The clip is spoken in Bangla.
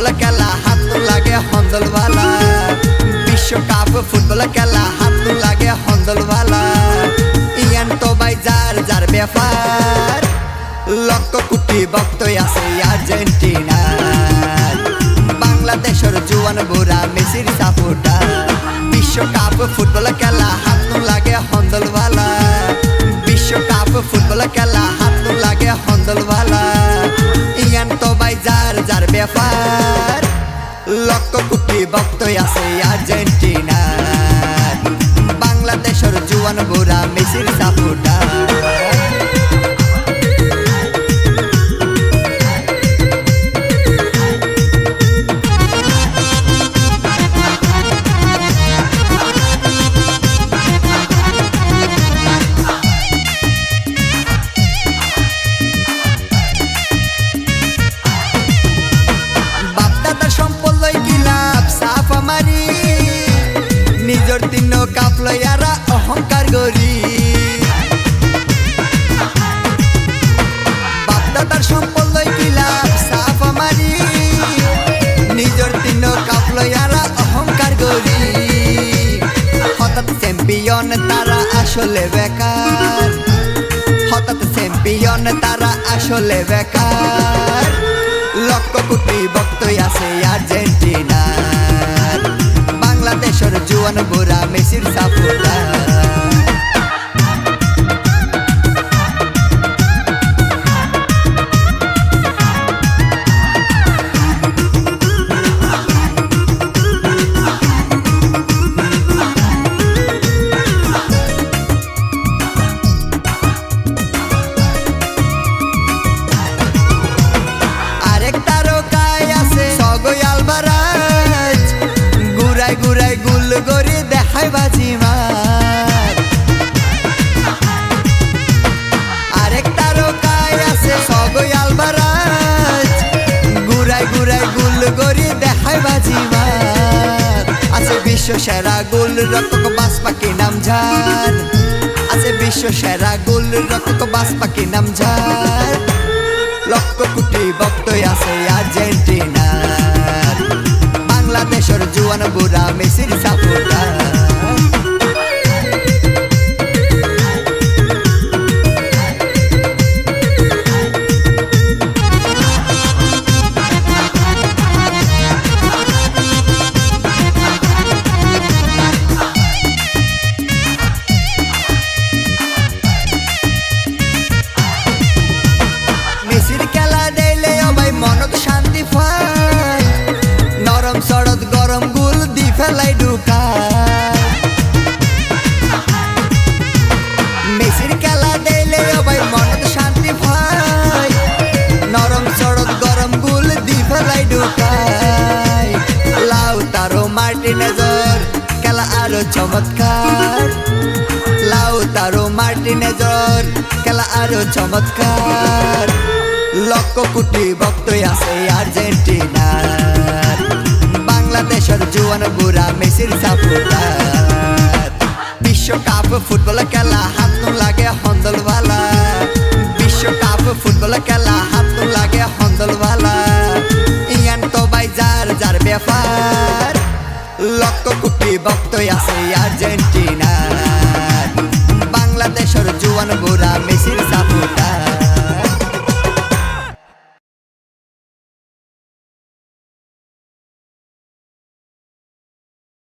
ফুটবল খেলা হাত লাগে হন্দলওয়ালা বিশ্বকাপ ফুটবল খেলা হাত লাগে হন্দলওয়ালা ইয়ান তো ভাই যার যার ব্যাপার লক্ষ কোটি ভক্ত আছে আর্জেন্টিনার বাংলাদেশের জুয়ান বুড়া মেসির সাপোর্টার বিশ্বকাপ ফুটবল খেলা হাত লাগে হন্দলওয়ালা বিশ্বকাপ ফুটবল খেলা হাত লাগে হন্দলওয়ালা ইয়ান তো ভাই যার যার ব্যাপার লক্ষ কোটি ভক্ত আছে আর্জেন্টিনার বাংলাদেশের জুয়ান বুড়া মেসির সাপোর্টার নিজের তিন কাপ লইয়ারা অহংকার করি বাপদাদার সম্পদ লই কিলাম সাফ আমারি নিজের তিন কাপ লইয়ারা অহংকার করি হঠাৎ চ্যাম্পিয়ন তারা আসলে বেকার হঠাৎ চ্যাম্পিয়ন তারা আসলে বেকার লক্ষ কোটি ভক্ত আছে আর্জেন্টিনার বাংলাদেশের জুয়ান বুড়া মেসির সাপোর্টার আরেক তারকায় আছে সগৈ আলভারাজ গুড়াই গুড়াই গুল গড়ি দেখাই বাজি মার আরেক তারকায় আছে সগৈ আলভারাজ গুড়াই গুড়াই গুল গড়ি দেখাই বাজি মার আছে বিশ্ব সেরা গোল রক্ষক বাস পাখি নাম ঝার আছে বিশ্ব সেরা গোল রক্ষক বাস পাখি নাম ঝার লক্ষ কোটি ভক্ত আছে আর্জেন্টিনার বাংলাদেশের জুয়ান বুড়া মেসির সাপোর্টার মেসির খেলা দেখলে ভাই মনত শান্তি পায় নরম সড়ক গরম গুল দি ফেলাই ঢুকায় মেসির খেলা দেখলে ভাই মনত শান্তি পায় নরম সড়ক গরম গুল দি ফেলাই ঢুকায় লাউতারো মার্টিনেজর খেলা আরো চমৎকার লাউতারো মার্টিনেজর খেলা আরো চমৎকার লক্ষ কোটি ভক্ত আছে আর্জেন্টিনার বাংলাদেশের জুয়ান বুড়া মেসির সাপোর্টার বিশ্বকাপ ফুটবল খেলা হাত লাগে হন্দলওয়ালা বিশ্বকাপ ফুটবল খেলা হাত লাগে হন্দলওয়ালা ইয়ান তো ভাই যার যার ব্যাপার লক্ষ কোটি ভক্ত আছে আর্জেন্টিনা।